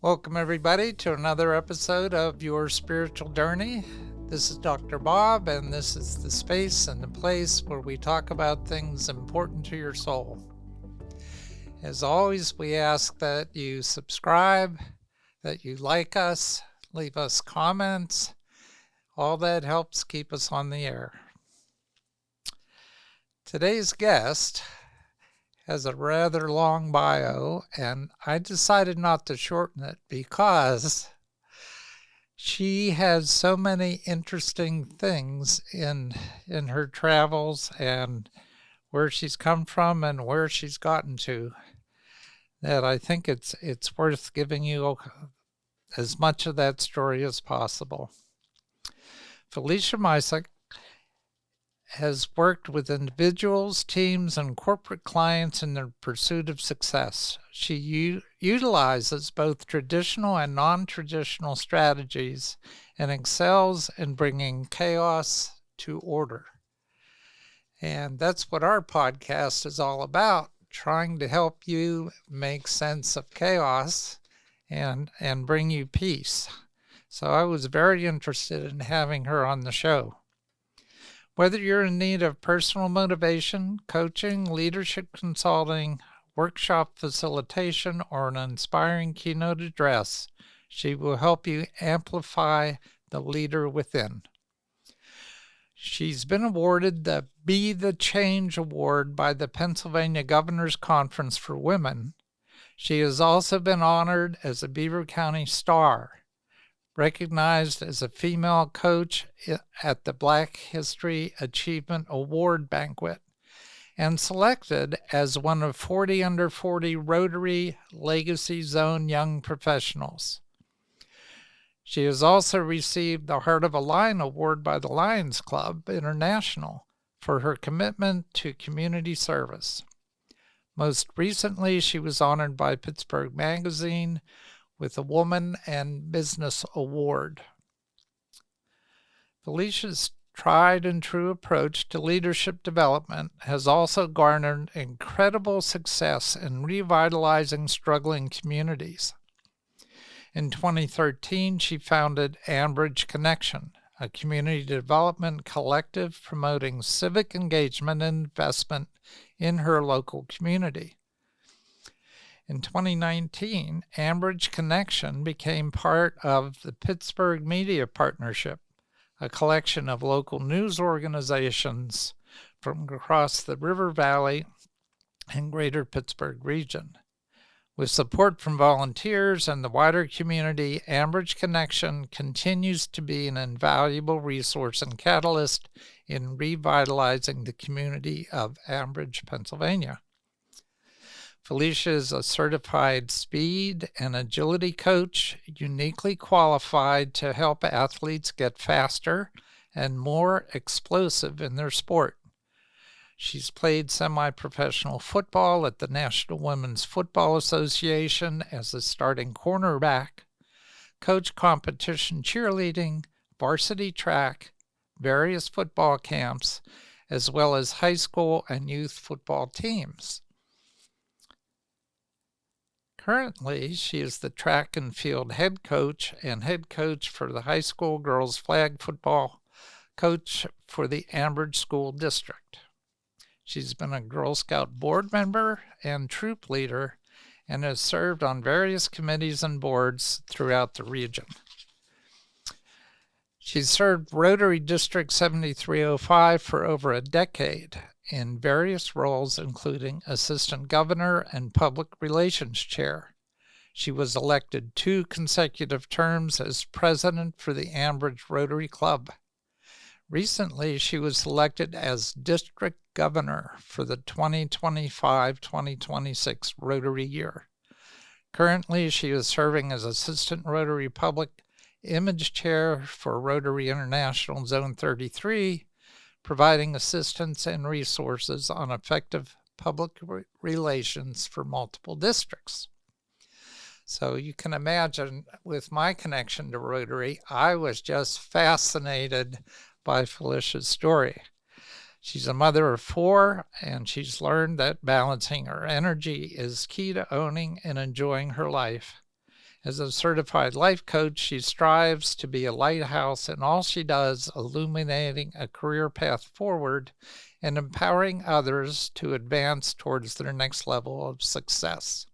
Welcome, everybody, to another episode of Your Spiritual Journey. This is Dr. Bob, and this is the space and the place where we talk about things important to your soul. As always, we ask that you subscribe, that you like us, leave us comments. All that helps keep us on the air. Today's guest has a rather long bio, and I decided not to shorten it because she has so many interesting things in her travels and where she's come from and where she's gotten to that I think it's worth giving you as much of that story as possible. Felicia Mycyk has worked with individuals, teams, and corporate clients in their pursuit of success. She utilizes both traditional and non-traditional strategies and excels in bringing chaos to order. And that's what our podcast is all about, trying to help you make sense of chaos and bring you peace. So I was very interested in having her on the show. Whether you're in need of personal motivation, coaching, leadership consulting, workshop facilitation, or an inspiring keynote address, she will help you amplify the leader within. She's been awarded the Be the Change Award by the Pennsylvania Governor's Conference for Women. She has also been honored as a Beaver County Star, recognized as a female coach at the Black History Achievement Award Banquet, and selected as one of 40 under 40 Rotary Legacy Zone Young Professionals. She has also received the Heart of a Lion Award by the Lions Club International for her commitment to community service. Most recently, she was honored by Pittsburgh Magazine with a Woman and Business Award. Felicia's tried and true approach to leadership development has also garnered incredible success in revitalizing struggling communities. In 2013, she founded Ambridge Connection, a community development collective promoting civic engagement and investment in her local community. In 2019, Ambridge Connection became part of the Pittsburgh Media Partnership, a collection of local news organizations from across the River Valley and greater Pittsburgh region. With support from volunteers and the wider community, Ambridge Connection continues to be an invaluable resource and catalyst in revitalizing the community of Ambridge, Pennsylvania. Felicia is a certified speed and agility coach, uniquely qualified to help athletes get faster and more explosive in their sport. She's played semi-professional football at the National Women's Football Association as a starting cornerback, coached competition cheerleading, varsity track, various football camps, as well as high school and youth football teams. Currently, she is the track and field head coach and head coach for the high school girls flag football coach for the Ambridge School District. She's been a Girl Scout board member and troop leader and has served on various committees and boards throughout the region. She's served Rotary District 7305 for over a decade in various roles, including Assistant Governor and Public Relations Chair. She was elected 2 consecutive terms as President for the Ambridge Rotary Club. Recently, she was selected as District Governor for the 2025-2026 Rotary year. Currently, she is serving as Assistant Rotary Public Image Chair for Rotary International Zone 33, providing assistance and resources on effective public relations for multiple districts. So you can imagine, with my connection to Rotary, I was just fascinated by Felicia's story. She's a mother of 4, and she's learned that balancing her energy is key to owning and enjoying her life. As a certified life coach, she strives to be a lighthouse in all she does, illuminating a career path forward and empowering others to advance towards their next level of success.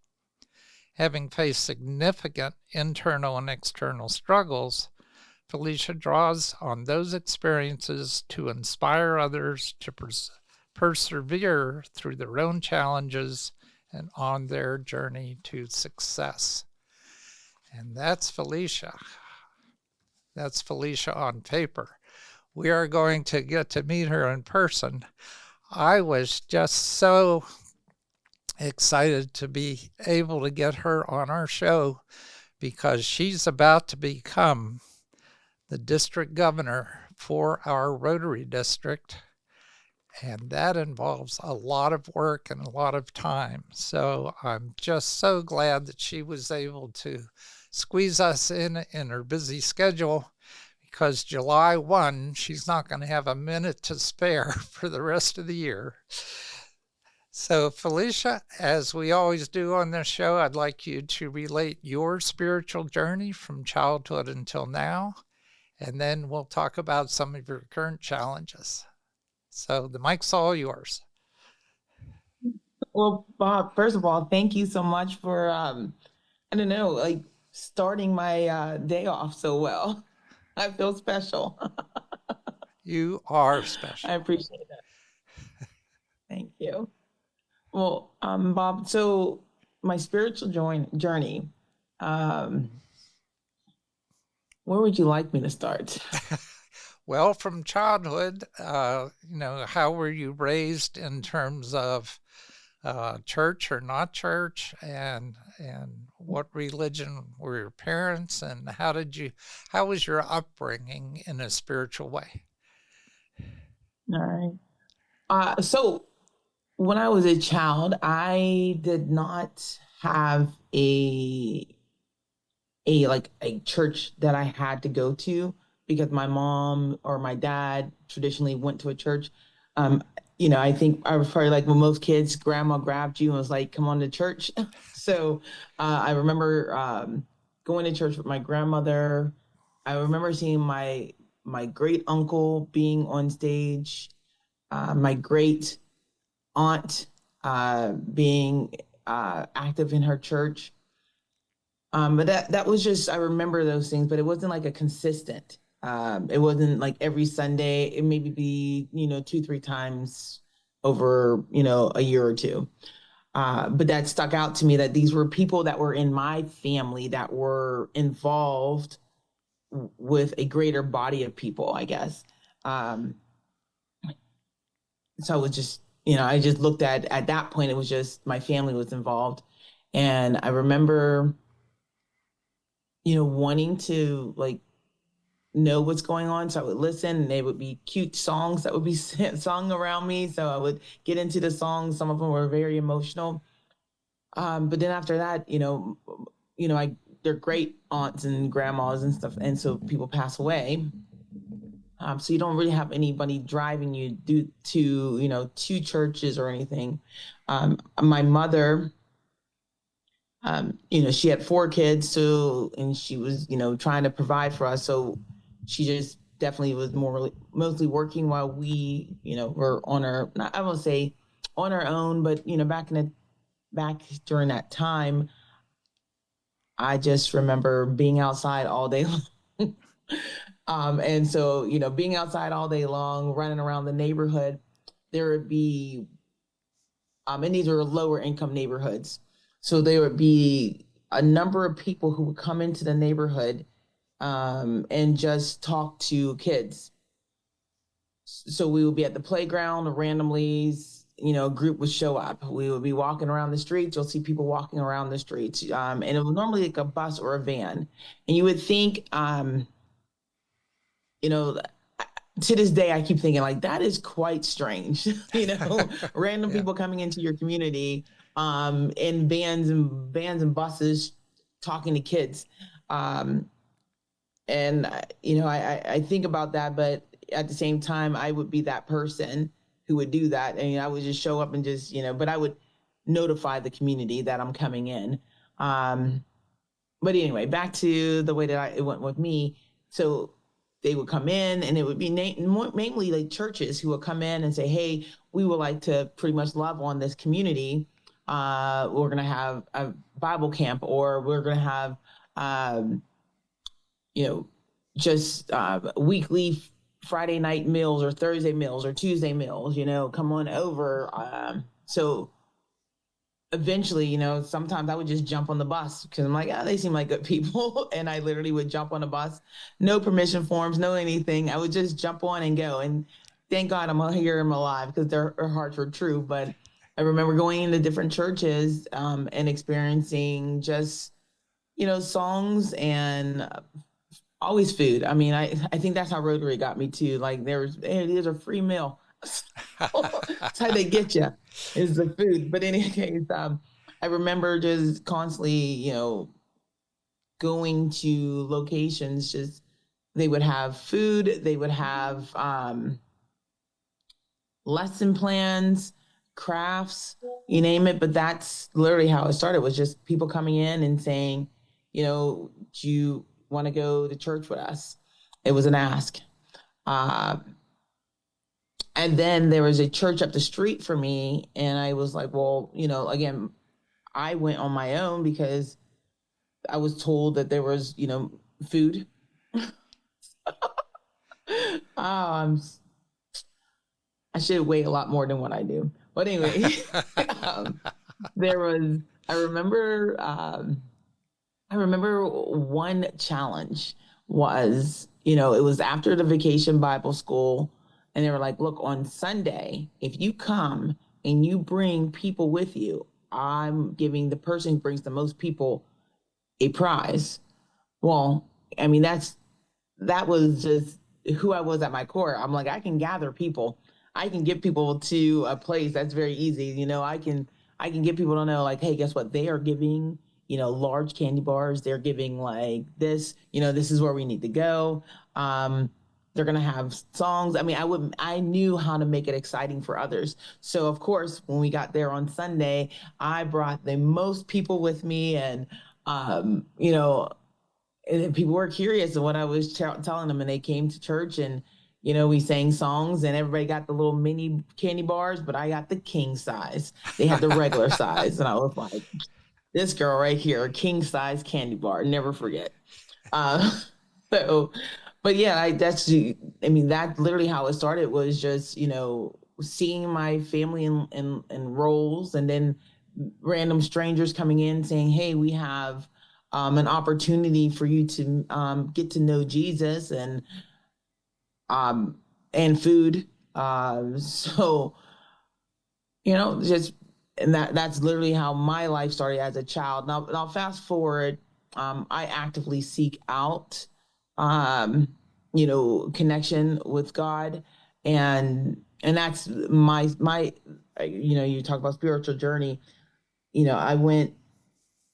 Having faced significant internal and external struggles, Felicia draws on those experiences to inspire others to persevere through their own challenges and on their journey to success. And that's Felicia. That's Felicia on paper. We are going to get to meet her in person. I was just so excited to be able to get her on our show because she's about to become the district governor for our Rotary district. And that involves a lot of work and a lot of time. So I'm just so glad that she was able to squeeze us in her busy schedule, because July 1, she's not going to have a minute to spare for the rest of the year. So Felicia, as we always do on this show, I'd like you to relate your spiritual journey from childhood until now, and then we'll talk about some of your current challenges. So the mic's all yours. Well, Bob, first of all, thank you so much for, starting my day off so well. I feel special. You are special. I appreciate that. Thank you. Well, Bob, so my spiritual journey, where would you like me to start? Well, from childhood, how were you raised in terms of church or not church, and what religion were your parents, and how was your upbringing in a spiritual way? All right. So when I was a child, I did not have a church that I had to go to, because my mom or my dad traditionally went to a church. I think I was probably like when most kids, grandma grabbed you and was like, come on to church. So I remember going to church with my grandmother. I remember seeing my great uncle being on stage, my great aunt being active in her church. But that was just, I remember those things, but it wasn't like a consistent. It wasn't like every Sunday. It maybe be, 2-3 times over, a year or two. But that stuck out to me, that these were people that were in my family that were involved with a greater body of people, I guess. So it was just, I just looked at that point, it was just my family was involved. And I remember, wanting to know what's going on. So I would listen, and they would be cute songs that would be sung around me. So I would get into the songs. Some of them were very emotional. But then after that, they're great aunts and grandmas and stuff. And so people pass away. So you don't really have anybody driving you to churches or anything. My mother, she had 4 kids, and she was, trying to provide for us. So she just definitely was mostly working while we, were on our, I won't say on our own, but, back during that time, I just remember being outside all day long. And so, being outside all day long, running around the neighborhood, there would be, and these are lower income neighborhoods. So there would be a number of people who would come into the neighborhood and just talk to kids. So we would be at the playground, randomly, a group would show up. We would be walking around the streets. You'll see people walking around the streets. And it was normally like a bus or a van. And you would think, to this day, I keep thinking that is quite strange, random people coming into your community in vans and buses talking to kids. And, I think about that, but at the same time, I would be that person who would do that. And I would just show up and just, but I would notify the community that I'm coming in. but anyway, back to the way that it went with me. So they would come in, and it would be mainly like churches who would come in and say, hey, we would like to pretty much love on this community. We're going to have a Bible camp, or we're going to have, um, you know, just weekly Friday night meals or Thursday meals or Tuesday meals, come on over. So eventually, sometimes I would just jump on the bus because I'm like, they seem like good people. And I literally would jump on the bus, no permission forms, no anything. I would just jump on and go. And thank God I'm here, I'm alive, because their hearts were true. But I remember going into different churches and experiencing just, songs and always food. I mean, I think that's how Rotary got me too. Like there's a free meal. That's how they get you, is the food. But in any case, I remember just constantly, going to locations. Just they would have food, they would have lesson plans, crafts, you name it. But that's literally how it started. Was just people coming in and saying, do you want to go to church with us? It was an ask. And then there was a church up the street for me. And I was like, well, again, I went on my own because I was told that there was, food. um, I should weigh a lot more than what I do. But anyway, um, there was, I remember one challenge was, it was after the vacation Bible school. And they were like, look, on Sunday, if you come and you bring people with you, I'm giving the person who brings the most people a prize. Well, I mean, that was just who I was at my core. I'm like, I can gather people. I can get people to a place that's very easy. I can get people to know, like, hey, guess what? They are giving, large candy bars. They're giving like this, this is where we need to go. They're going to have songs. I mean, I knew how to make it exciting for others. So of course, when we got there on Sunday, I brought the most people with me, and, and people were curious of what I was telling them, and they came to church, and, we sang songs, and everybody got the little mini candy bars, but I got the king size. They had the regular size. And I was like, this girl right here, king size candy bar, never forget. Uh, so, but yeah, that's literally how it started, was just, seeing my family in roles, and then random strangers coming in saying, hey, we have an opportunity for you to get to know Jesus, and food. So, just, and that's literally how my life started as a child. Now fast forward, I actively seek out, connection with God. And that's my, you talk about spiritual journey. I went,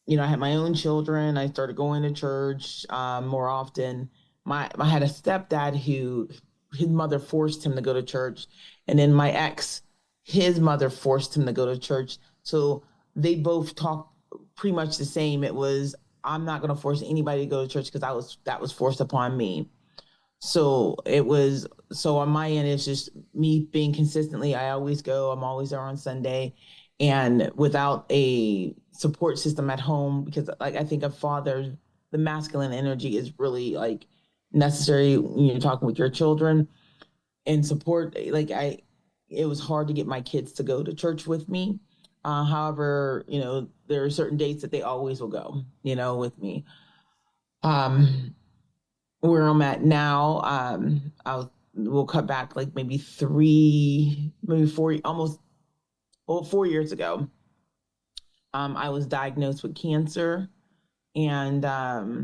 I had my own children. I started going to church more often. I had a stepdad who, his mother forced him to go to church, and then my ex, his mother forced him to go to church. So they both talked pretty much the same. It was, I'm not going to force anybody to go to church because that was forced upon me. So on my end, it's just me being consistently, I always go, I'm always there on Sunday. And without a support system at home, because like, I think a father, the masculine energy is really like necessary when you're talking with your children, and support. Like it was hard to get my kids to go to church with me. However, there are certain dates that they always will go, with me. Um, where I'm at now, we'll cut back like maybe 4, almost, 4 years ago. I was diagnosed with cancer, and better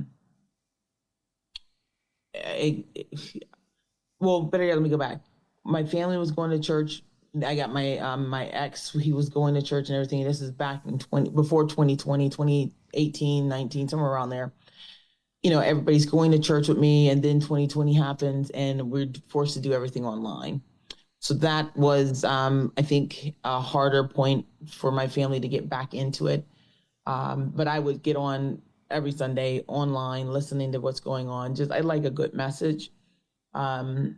yet, let me go back. My family was going to church. I got my ex, he was going to church and everything. This is back in before 2020, 2018, 19, somewhere around there. Everybody's going to church with me, and then 2020 happens, and we're forced to do everything online. So that was, I think, a harder point for my family to get back into it. But I would get on every Sunday online, listening to what's going on. Just, I like a good message. And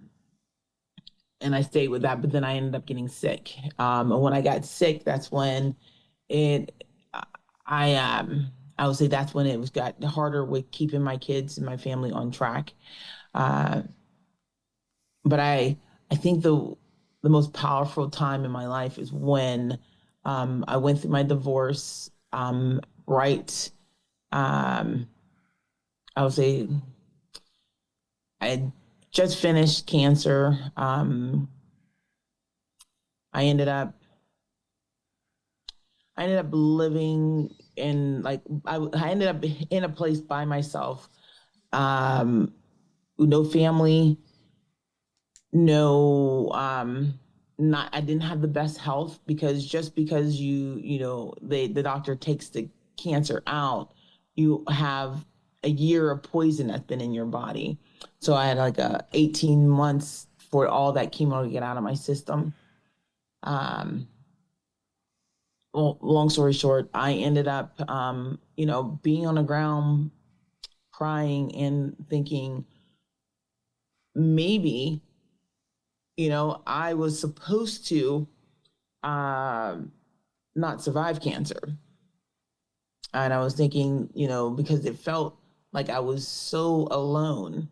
I stayed with that, but then I ended up getting sick. And when I got sick, that's when it, I would say that's when it was got harder with keeping my kids and my family on track. Uh, but I think the most powerful time in my life is when I went through my divorce. Right, um, I would say I had just finished cancer. I ended up living in like I ended up in a place by myself, um, with no family, no not I didn't have the best health, because just because the doctor takes the cancer out, you have a year of poison that's been in your body. So I had like 18 months for all that chemo to get out of my system. Um, well, long story short, I ended up being on the ground crying and thinking, maybe I was supposed to not survive cancer. And I was thinking, because it felt like I was so alone,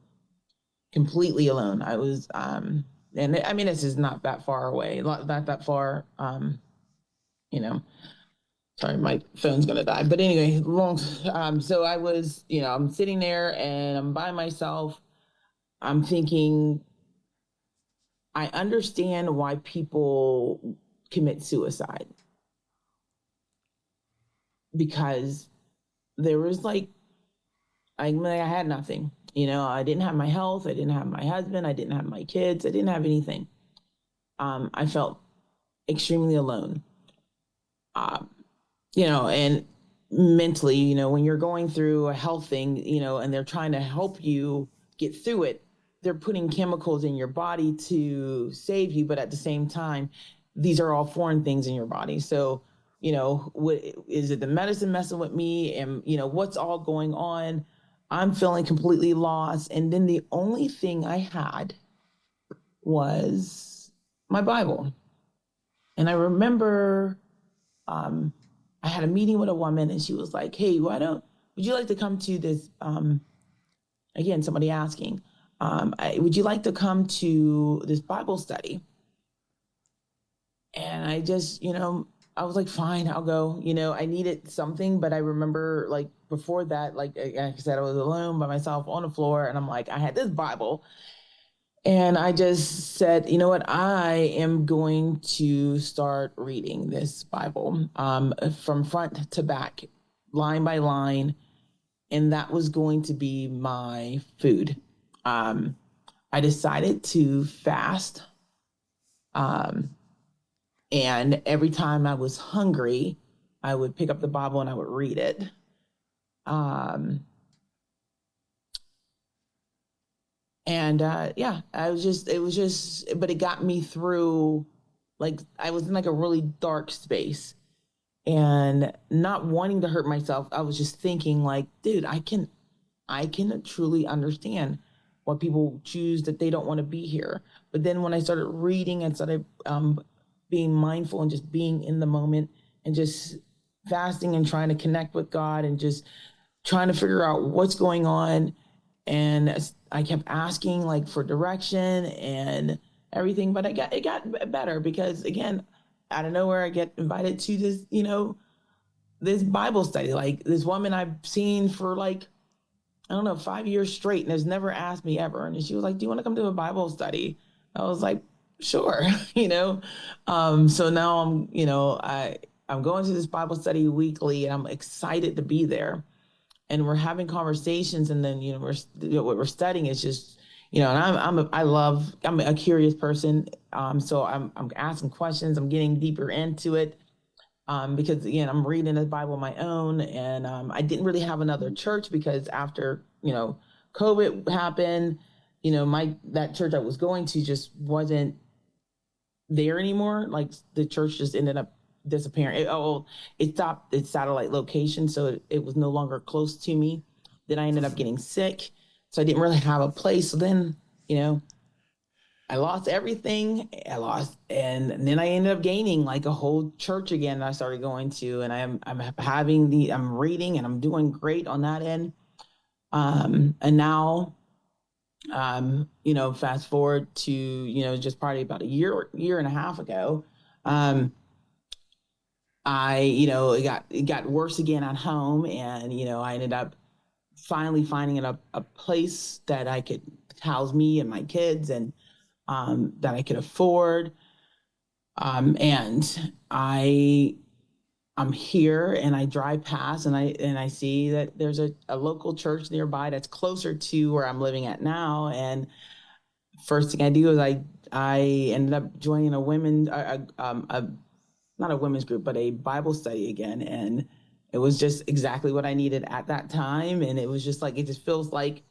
completely alone. I was, and I mean, this is not that far away, not that far, you know, sorry, my phone's gonna die. But anyway, so I was, I'm sitting there and I'm by myself. I'm thinking, I understand why people commit suicide, because there was like, I mean, I had nothing. I didn't have my health. I didn't have my husband. I didn't have my kids. I didn't have anything. I felt extremely alone. Um, and mentally, when you're going through a health thing, and they're trying to help you get through it, they're putting chemicals in your body to save you. But at the same time, these are all foreign things in your body. So, what is it, the medicine messing with me? And, what's all going on? I'm feeling completely lost. And then the only thing I had was my Bible. And I remember I had a meeting with a woman, and she was like, hey, would you like to come to this? Again, somebody asking, would you like to come to this Bible study? And I just, I was like, fine, I'll go. I needed something, but I remember like before that, like I said, I was alone by myself on the floor, and I'm like, I had this Bible. And I just said, you know what? I am going to start reading this Bible from front to back, line by line. And that was going to be my food. I decided to fast. Um, and every time I was hungry, I would pick up the Bible and I would read it. Um, yeah, but it got me through, like, I was in like a really dark space and not wanting to hurt myself. I was just thinking like, dude, I can truly understand why people choose that they don't want to be here. But then when I started reading and started being mindful and just being in the moment and just fasting and trying to connect with God and just trying to figure out what's going on. And I kept asking like for direction and everything, but it got better because, again, out of nowhere, I get invited to this, this Bible study. Like, this woman I've seen for like, I don't know, 5 years straight, and has never asked me ever. And she was like, do you want to come to a Bible study? I was like, sure, So now I'm going to this Bible study weekly, and I'm excited to be there. And we're having conversations, and then what we're studying is just, and I'm a curious person, so I'm asking questions, I'm getting deeper into it, because again, I'm reading the Bible on my own, and I didn't really have another church because after COVID happened, that church I was going to just wasn't there anymore. Like, the church just ended up disappearing. It stopped its satellite location, so it was no longer close to me. Then I ended up getting sick, so I didn't really have a place. So then, I lost everything. And then I ended up gaining like a whole church again that I started going to, and I'm reading and I'm doing great on that end. And now, fast forward to, just probably about a year and a half ago, it got worse again at home, and, I ended up finally finding a place that I could house me and my kids, and that I could afford. And I'm here, and I drive past, and I see that there's a local church nearby that's closer to where I'm living at now. And first thing I do is I ended up joining not a women's group, but a Bible study again. And it was just exactly what I needed at that time. And it was just like, it just feels like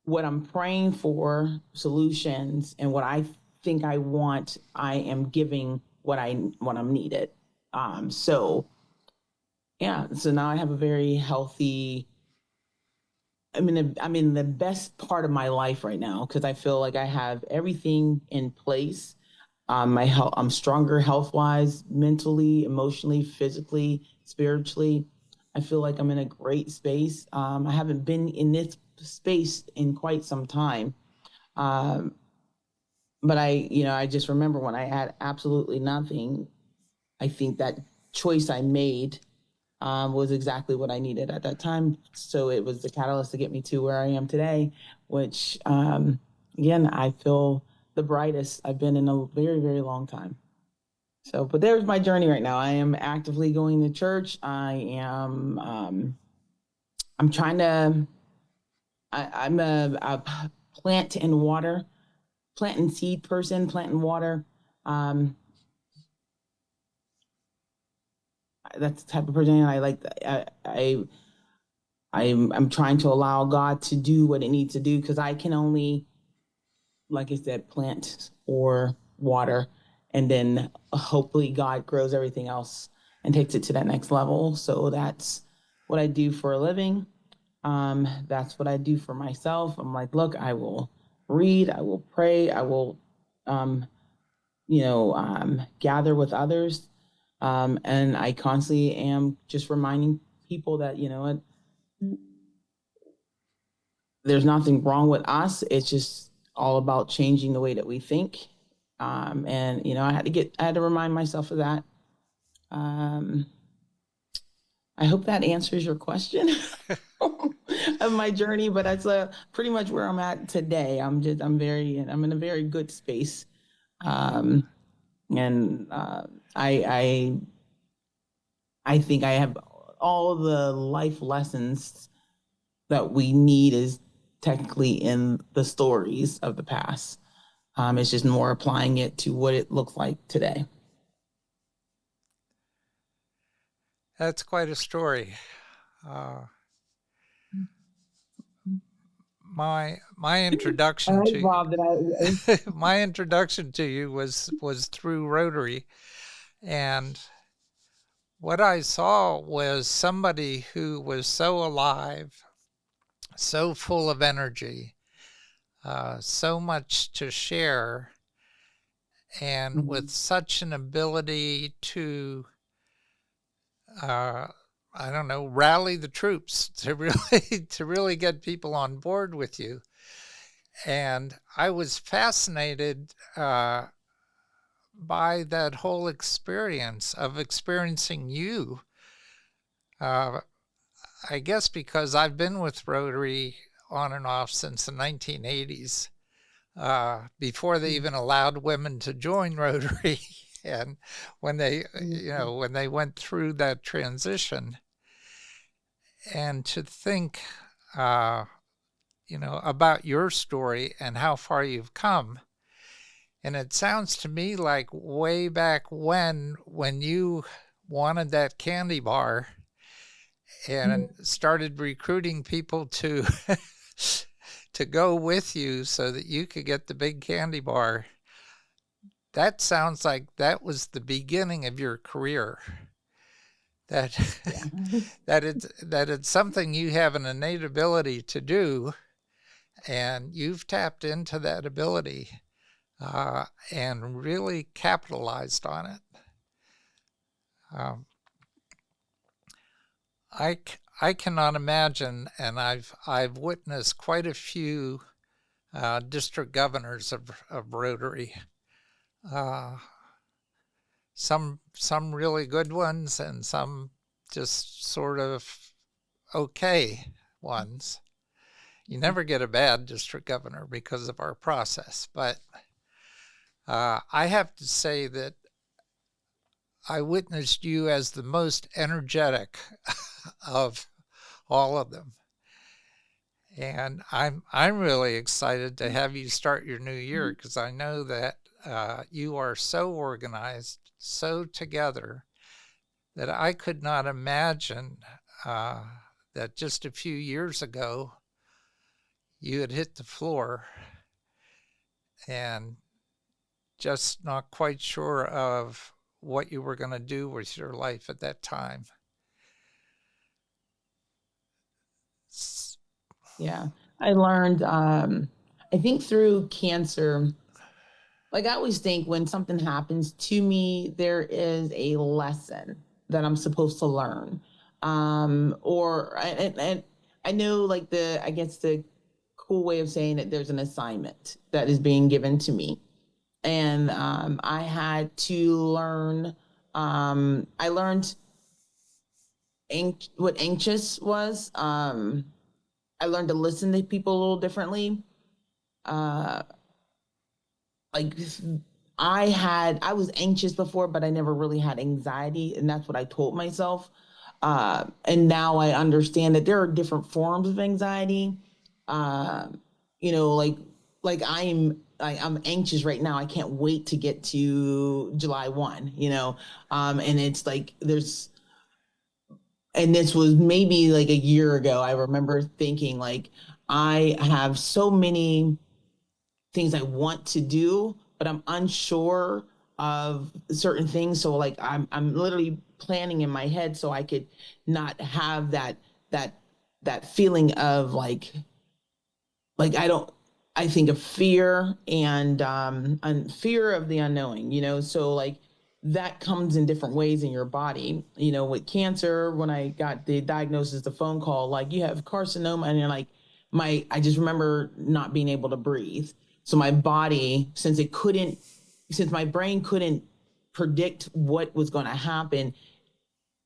what I'm praying for, solutions, and what I think I want, I am giving what I'm needed. So now I have a very healthy, I'm in the best part of my life right now, because I feel like I have everything in place. My health, I'm stronger health wise, mentally, emotionally, physically, spiritually. I feel like I'm in a great space. I haven't been in this space in quite some time. But I just remember when I had absolutely nothing, I think that choice I made was exactly what I needed at that time. So it was the catalyst to get me to where I am today, which, again, I feel the brightest I've been in a very, very long time. So, but there's my journey right now. I am actively going to church. I'm trying to, I'm a plant and seed person, plant and water. That's the type of person I like. I'm trying to allow God to do what it needs to do, because I can only, like I said, plant or water, and then hopefully God grows everything else and takes it to that next level. So that's what I do for a living. That's what I do for myself. I'm like, look, I will read, I will pray, I will, gather with others. And I constantly am just reminding people that, there's nothing wrong with us. It's just all about changing the way that we think. And, I had to remind myself of that. I hope that answers your question of my journey, but that's pretty much where I'm at today. I'm in a very good space. And I think I have all the life lessons that we need is technically in the stories of the past. It's just more applying it to what it looks like today. That's quite a story. My introduction to Bob, my introduction to you was through Rotary, and what I saw was somebody who was so alive, so full of energy, so much to share, and with such an ability to, I don't know, rally the troops to really get people on board with you. And I was fascinated by that whole experience of experiencing you. I guess because I've been with Rotary on and off since the 1980s, before they even allowed women to join Rotary. And when they went through that transition, and to think, about your story and how far you've come. And it sounds to me like way back when you wanted that candy bar and started recruiting people to to go with you so that you could get the big candy bar, that sounds like that was the beginning of your career. That Yeah. that it's something you have an innate ability to do, and you've tapped into that ability and really capitalized on it. Um, I cannot imagine, and I've witnessed quite a few district governors of Rotary. Uh, some really good ones, and some just sort of okay ones. You never get a bad district governor because of our process, but I have to say that I witnessed you as the most energetic of all of them. And I'm really excited to have you start your new year, because I know that you are so organized, so together, that I could not imagine that just a few years ago you had hit the floor and just not quite sure of what you were going to do with your life at that time. Yeah. I learned, I think through cancer, like I always think when something happens to me, there is a lesson that I'm supposed to learn. And I know like I guess the cool way of saying it, there's an assignment that is being given to me. And I had to learn, I learned what anxious was. I learned to listen to people a little differently. Uh, like I was anxious before, but I never really had anxiety, and that's what I told myself. And now I understand that there are different forms of anxiety. Uh, you know, like I'm anxious right now. I can't wait to get to July 1, and it's like and this was maybe like a year ago. I remember thinking like, I have so many things I want to do, but I'm unsure of certain things. So like I'm literally planning in my head so I could not have that feeling of like I think of fear and fear of the unknowing, so like that comes in different ways in your body. With cancer, when I got the diagnosis, the phone call, like you have carcinoma, and you're like, I just remember not being able to breathe. So my body, since my brain couldn't predict what was going to happen,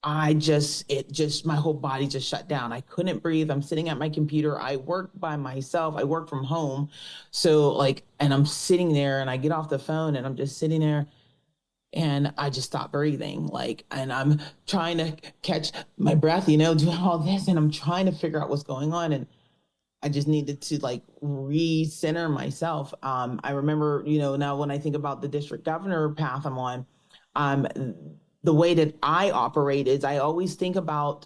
my whole body just shut down. I couldn't breathe. I'm sitting at my computer. I work by myself. I work from home. So like, and I'm sitting there and I get off the phone and I'm just sitting there and I just stopped breathing. Like, and I'm trying to catch my breath, doing all this. And I'm trying to figure out what's going on. And I just needed to like recenter myself. I remember, now when I think about the district governor path I'm on, um, the way that I operate is I always think about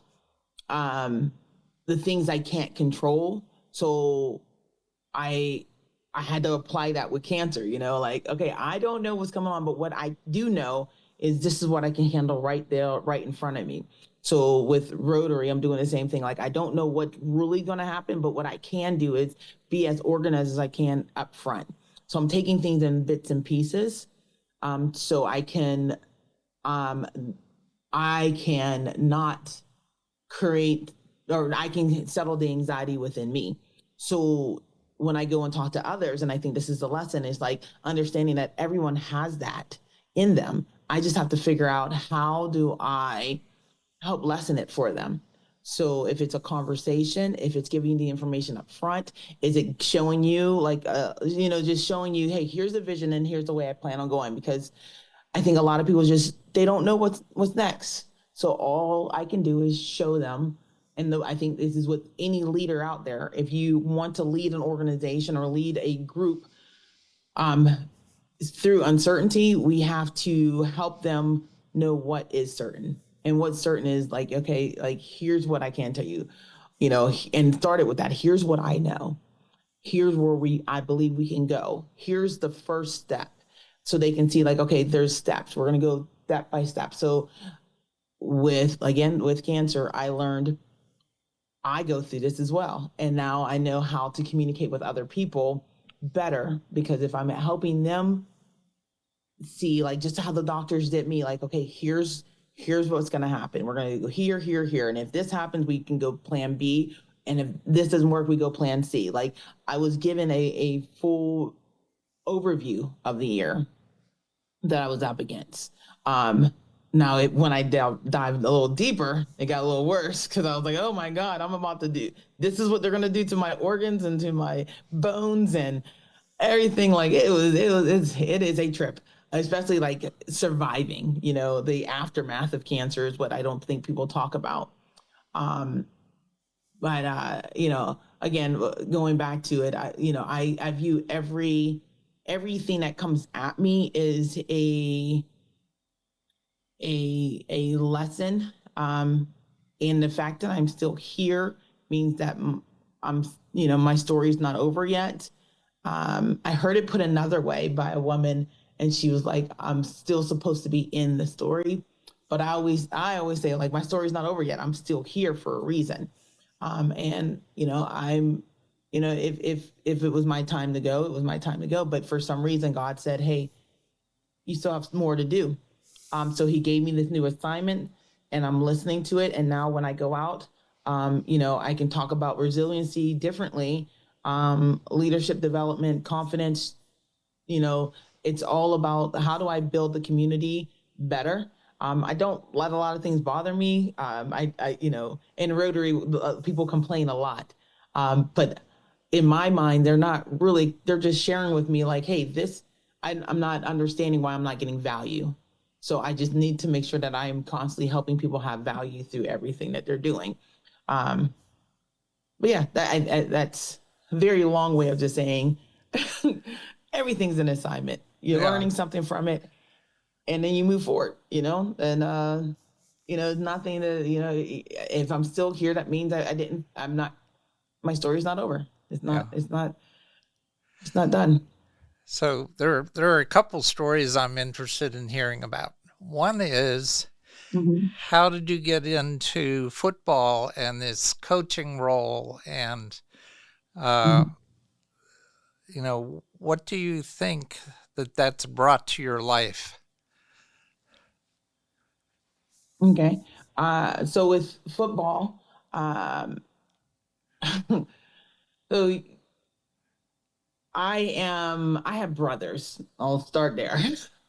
the things I can't control. So I had to apply that with cancer, like, okay, I don't know what's coming on, but what I do know is this is what I can handle right there, right in front of me. So with Rotary, I'm doing the same thing. Like, I don't know what's really going to happen, but what I can do is be as organized as I can up front. So I'm taking things in bits and pieces. So I can not create, or I can settle the anxiety within me. So when I go and talk to others, and I think this is the lesson, is like understanding that everyone has that in them. I just have to figure out, how do I help lessen it for them? So if it's a conversation, if it's giving the information up front, is it showing you like, just showing you, hey, here's the vision and here's the way I plan on going? Because I think a lot of people they don't know what's next. So all I can do is show them. And I think this is with any leader out there. If you want to lead an organization or lead a group through uncertainty, we have to help them know what is certain. And what's certain is like, okay, like here's what I can tell you, and start it with that. Here's what I know. Here's where I believe we can go. Here's the first step. so they can see like, okay, there's steps. We're going to go step by step. So with cancer, I learned I go through this as well. And now I know how to communicate with other people better, because if I'm helping them see like just how the doctors did me, like, okay, here's what's going to happen. We're going to go here, here, here. And if this happens, we can go plan B. And if this doesn't work, we go plan C. Like, I was given a full overview of the year that I was up against. Now, when I dived a little deeper, it got a little worse, because I was like, oh my God, I'm about to do, this is what they're going to do to my organs and to my bones and everything. Like, it is a trip, especially like surviving, the aftermath of cancer is what I don't think people talk about. Um, but again, going back to it, I view everything that comes at me is a lesson. And the fact that I'm still here means that I'm, my story's not over yet. I heard it put another way by a woman, and she was like, I'm still supposed to be in the story. But I always say, like, my story's not over yet. I'm still here for a reason. And I'm, if it was my time to go, it was my time to go. But for some reason, God said, hey, you still have more to do. So he gave me this new assignment, and I'm listening to it. And now when I go out, I can talk about resiliency differently, leadership development, confidence. It's all about how do I build the community better. I don't let a lot of things bother me. In Rotary, people complain a lot. But in my mind, they're just sharing with me like, hey, I'm not understanding why I'm not getting value. So I just need to make sure that I am constantly helping people have value through everything that they're doing. But yeah, that's a very long way of just saying everything's an assignment. You're learning something from it, and then you move forward, and it's nothing that, if I'm still here, that means my story's not over. It's not done. So there are a couple stories I'm interested in hearing about. One is, how did you get into football and this coaching role? And, what do you think that's brought to your life? Okay. So with football, so I have brothers. I'll start there.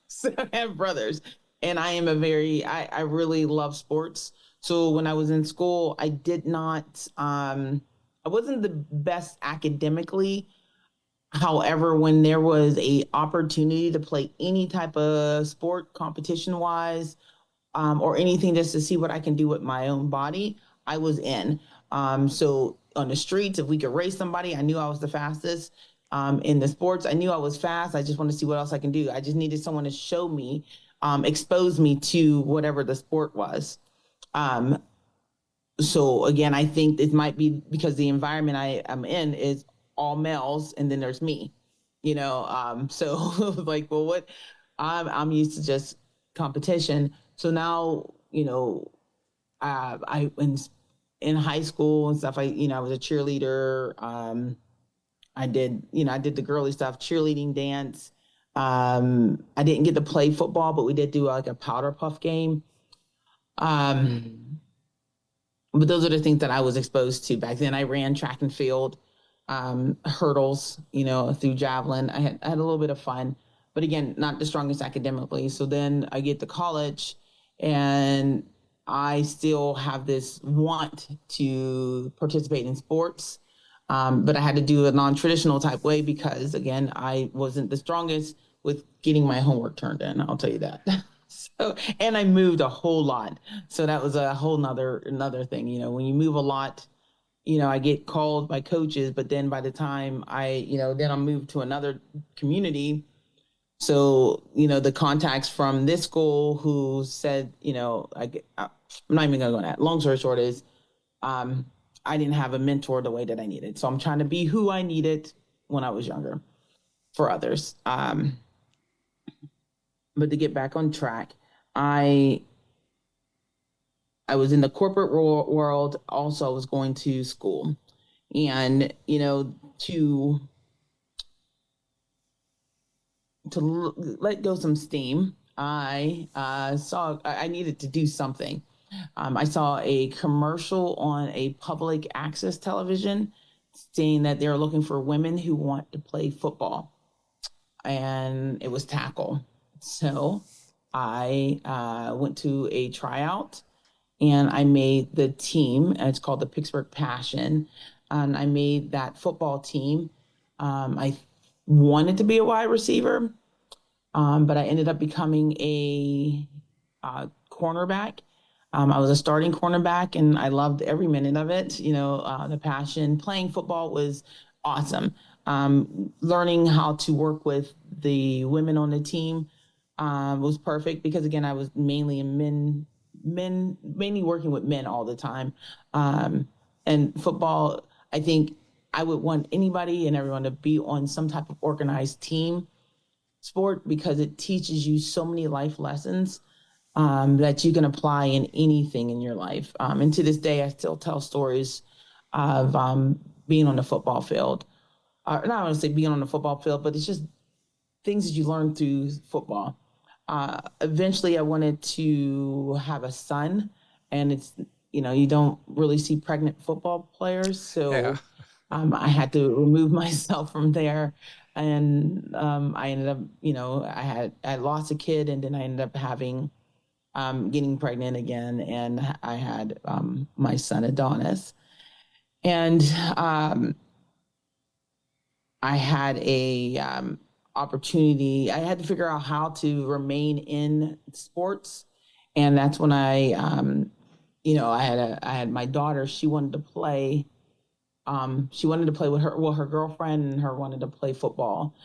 So I have brothers, and I really love sports. So when I was in school, I did not, I wasn't the best academically. However, when there was a opportunity to play any type of sport competition wise, or anything just to see what I can do with my own body, I was in. So on the streets, if we could race somebody, I knew I was the fastest. In the sports, I knew I was fast. I just wanted to see what else I can do. I just needed someone to show me, expose me to whatever the sport was. So again, I think it might be because the environment I am in is all males, and then there's me, so like, well, what I'm used to just competition. So now, I in high school and stuff, I was a cheerleader. I did the girly stuff, cheerleading, dance. I didn't get to play football, but we did do like a powder puff game. But those are the things that I was exposed to back then. I ran track and field, hurdles, through javelin. I had a little bit of fun, but again, not the strongest academically. So then I get to college, and I still have this want to participate in sports. But I had to do a non-traditional type way because, again, I wasn't the strongest with getting my homework turned in. I'll tell you that. So, and I moved a whole lot. So that was a whole another thing. When you move a lot, I get called by coaches, but then by the time then I moved to another community. So, the contacts from this school who said, I'm not even going to go on that. Long story short is, I didn't have a mentor the way that I needed. So I'm trying to be who I needed when I was younger for others. But to get back on track, I I was in the corporate world. Also, I was going to school, and let go some steam. I saw I needed to do something. I saw a commercial on a public access television saying that they're looking for women who want to play football, and it was tackle. So I went to a tryout and I made the team. And it's called the Pittsburgh Passion. And I made that football team. I wanted to be a wide receiver, but I ended up becoming a cornerback. I was a starting cornerback, and I loved every minute of it. The passion. Playing football was awesome. Learning how to work with the women on the team was perfect because, again, I was mainly mainly working with men all the time. And football, I think I would want anybody and everyone to be on some type of organized team sport because it teaches you so many life lessons that you can apply in anything in your life. And to this day, I still tell stories of being on the football field. Not want to say being on the football field, but it's just things that you learn through football. Eventually, I wanted to have a son, and you don't really see pregnant football players, Yeah. so I had to remove myself from there. And I ended up, I lost a kid, and then I ended up having getting pregnant again, and I had my son Adonis, and I had a opportunity. I had to figure out how to remain in sports, and that's when I had my daughter. She wanted to play. She wanted to play with her girlfriend, and her wanted to play football.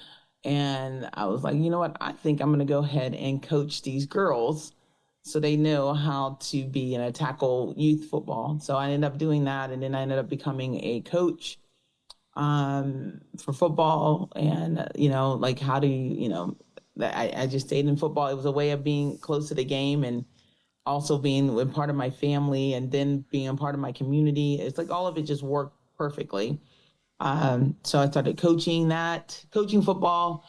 And I was like, you know what? I think I'm going to go ahead and coach these girls so they know how to be in a tackle youth football. So I ended up doing that, and then I ended up becoming a coach for football. And like, how do I just stayed in football. It was a way of being close to the game and also being a part of my family and then being a part of my community. It's like all of it just worked perfectly. So I started coaching football,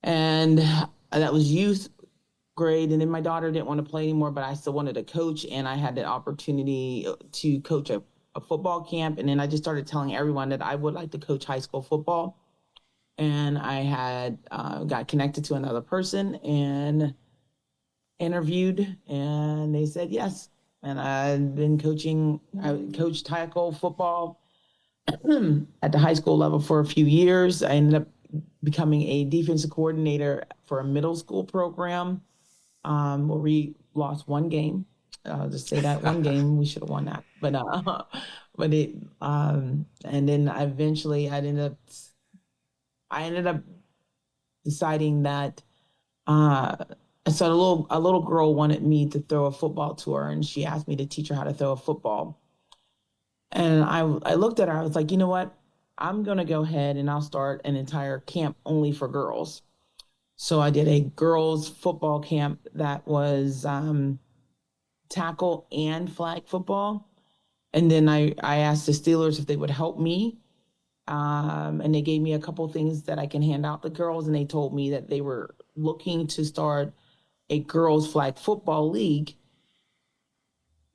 and that was youth grade. And then my daughter didn't want to play anymore, but I still wanted to coach. And I had the opportunity to coach a football camp. And then I just started telling everyone that I would like to coach high school football. And I had got connected to another person and interviewed, and they said yes. And I've been coaching. I coached tackle football at the high school level for a few years. I ended up becoming a defensive coordinator for a middle school program where we lost one game. I'll just say that one game we should have won that, but it and then eventually I ended up deciding that so a little girl wanted me to throw a football to her, and she asked me to teach her how to throw a football. And I looked at her. I was like, you know what? I'm going to go ahead and I'll start an entire camp only for girls. So I did a girls football camp that was tackle and flag football. And then I asked the Steelers if they would help me. And they gave me a couple things that I can hand out to girls. And they told me that they were looking to start a girls flag football league.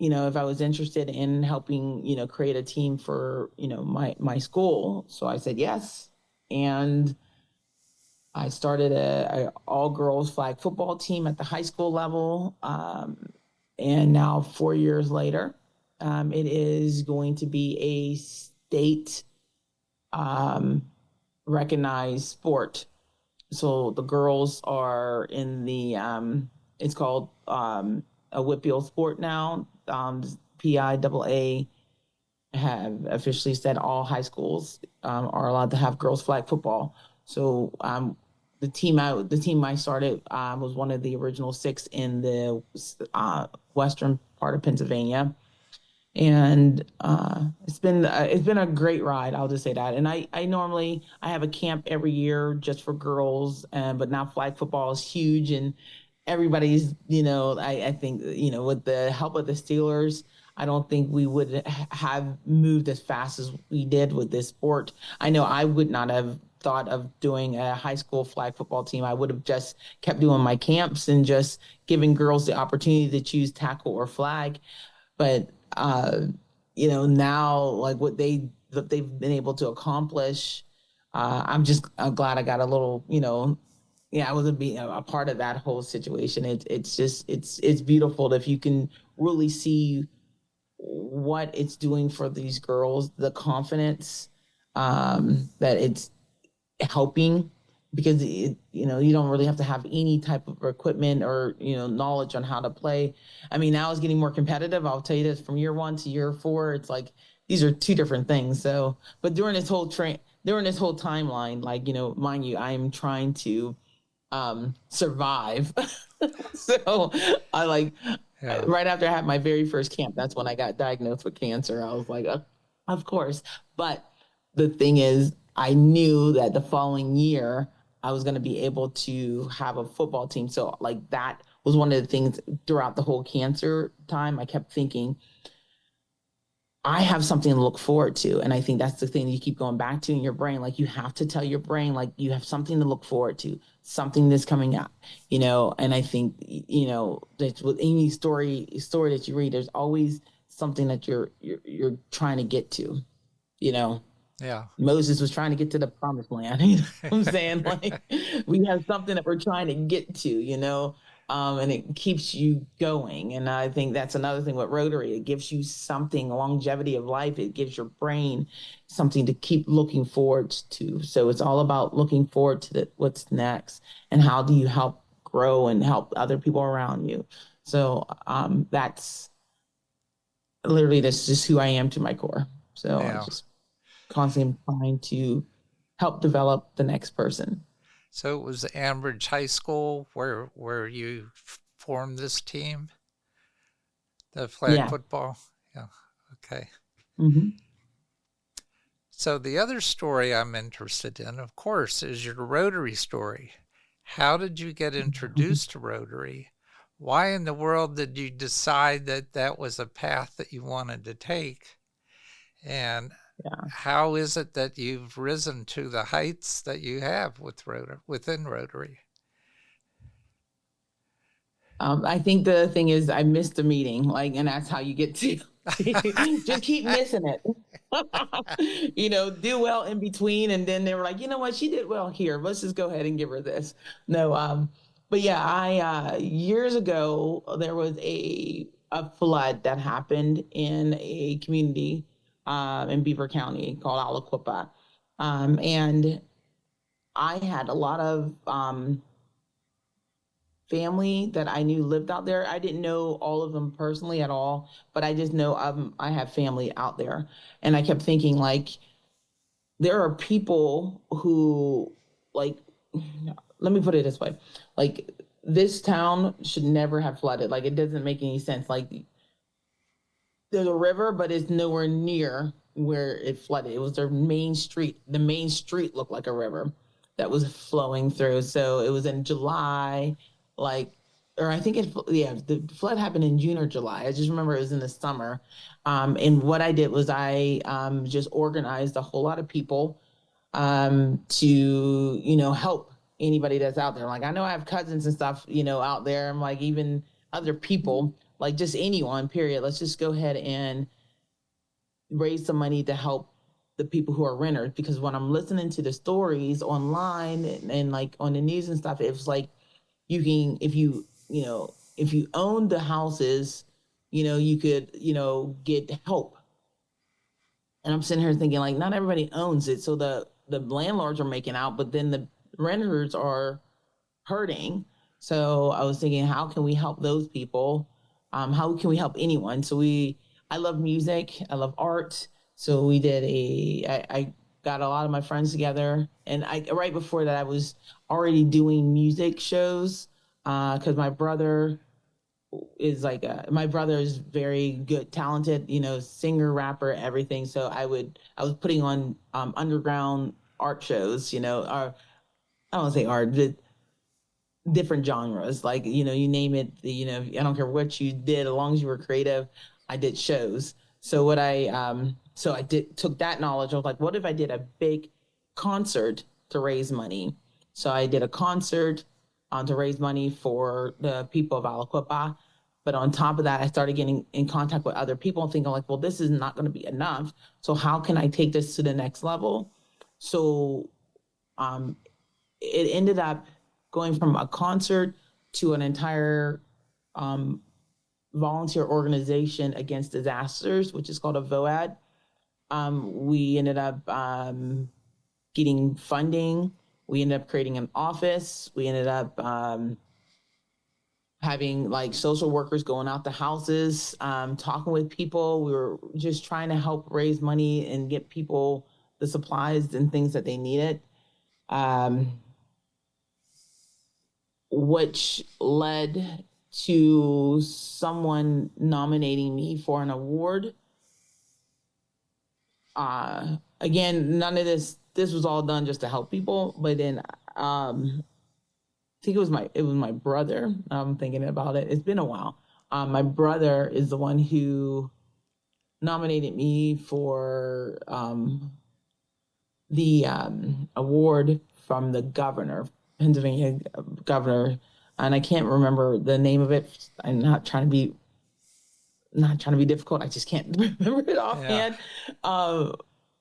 If I was interested in helping, create a team for, my school. So I said yes. And I started a all girls flag football team at the high school level. And now 4 years later, it is going to be a state recognized sport. So the girls are in it's called a WPIAL sport now. PIAA have officially said all high schools are allowed to have girls flag football. So the team I started was one of the original 6 in the western part of Pennsylvania, And it's been a great ride. I'll just say that. And I normally I have a camp every year just for girls, but now flag football is huge, and everybody's, I think, with the help of the Steelers, I don't think we would have moved as fast as we did with this sport. I know I would not have thought of doing a high school flag football team. I would have just kept doing my camps and just giving girls the opportunity to choose tackle or flag. But now, like what they've been able to accomplish, I'm glad I got a little, yeah, I wasn't being a part of that whole situation. It's just it's beautiful if you can really see what it's doing for these girls, the confidence that it's helping, because you don't really have to have any type of equipment or knowledge on how to play. I mean, now it's getting more competitive. I'll tell you this, from year 1 to year 4, it's like these are two different things. So, but during this whole timeline, like, mind you, I'm trying to survive. So I like Yeah. right after I had my very first camp, that's when I got diagnosed with cancer. I was like, of course. But the thing is, I knew that the following year I was going to be able to have a football team. So like that was one of the things throughout the whole cancer time. I kept thinking, I have something to look forward to. And I think that's the thing you keep going back to in your brain. Like, you have to tell your brain, like, you have something to look forward to, something that's coming up, and I think, that with any story that you read, there's always something that you're trying to get to, you know. Yeah. Moses was trying to get to the promised land. You know what I'm saying? Like, we have something that we're trying to get to, and it keeps you going. And I think that's another thing with Rotary. It gives you something, longevity of life. It gives your brain something to keep looking forward to. So it's all about looking forward to what's next, and how do you help grow and help other people around you. So that's just who I am to my core. So I Yeah. just constantly trying to help develop the next person. So it was Ambridge High School where you formed this team, the flag Yeah. football. Yeah. Okay. Hmm. So the other story I'm interested in, of course, is your Rotary story. How did you get introduced to Rotary? Why in the world did you decide that that was a path that you wanted to take? And Yeah. how is it that you've risen to the heights that you have within Rotary? I think the thing is, I missed the meeting, like, and that's how you get to just keep missing it. Do well in between, and then they were like, you know what, she did well here. Let's just go ahead and give her this. No, but yeah, I years ago there was a flood that happened in a community in Beaver County called Aliquippa, and I had a lot of family that I knew lived out there. I didn't know all of them personally at all, but I just know I have family out there. And I kept thinking, like, there are people who, like, let me put it this way, like, this town should never have flooded. Like, it doesn't make any sense. Like, there's a river, but it's nowhere near where it flooded. It was their main street. The main street looked like a river that was flowing through. So it was in July, like, or I think the flood happened in June or July. I just remember it was in the summer. And what I did was I just organized a whole lot of people to, help anybody that's out there. Like, I know I have cousins and stuff, out there. I'm like, even other people, like, just anyone, period. Let's just go ahead and raise some money to help the people who are renters. Because when I'm listening to the stories online and like on the news and stuff, it was like, you can, if you own the houses, you could, get help. And I'm sitting here thinking, like, not everybody owns it. So the landlords are making out, but then the renters are hurting. So I was thinking, how can we help those people? How can we help anyone? I love music. I love art. So I got a lot of my friends together, and right before that, I was already doing music shows, because my brother is like my brother is very good, talented, singer, rapper, everything. So I was putting on underground art shows, or I don't say art, but different genres. Like, you name it, I don't care what you did, as long as you were creative, I did shows. So I took that knowledge. I was like, what if I did a big concert to raise money? So I did a concert to raise money for the people of Aliquippa. But on top of that, I started getting in contact with other people and thinking like, well, this is not going to be enough. So how can I take this to the next level? So um, it ended up going from a concert to an entire um, volunteer organization against disasters, which is called a VOAD. We ended up getting funding. We ended up creating an office. We ended up having like social workers going out to houses, talking with people. We were just trying to help raise money and get people the supplies and things that they needed. Which led to someone nominating me for an award. Again, none of this was all done just to help people, but then I think it was my brother. I'm thinking about it. It's been a while. My brother is the one who nominated me for the award from the governor, Pennsylvania governor, and I can't remember the name of it. I'm not trying to be difficult. I just can't remember it offhand. Yeah.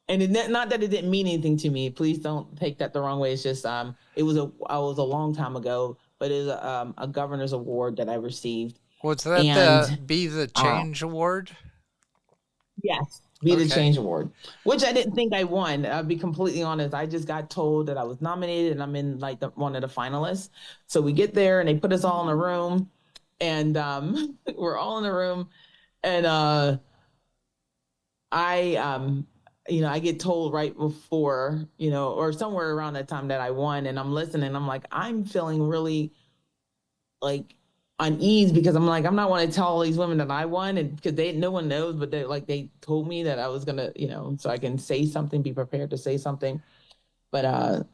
And not that it didn't mean anything to me. Please don't take that the wrong way. It's just I was a long time ago, but it was a governor's award that I received. Was that and the Be the Change Award? Yes, Be the Okay. Change Award, which I didn't think I won. I'll be completely honest. I just got told that I was nominated and I'm in like one of the finalists. So we get there and they put us all in a room, and we're all in the room, and I get told right before, or somewhere around that time that I won, and I'm listening. I'm like, I'm feeling really like unease because I'm like, I'm not want to tell all these women that I won, and because no one knows, but they told me that I was gonna, so I can say something, be prepared to say something. But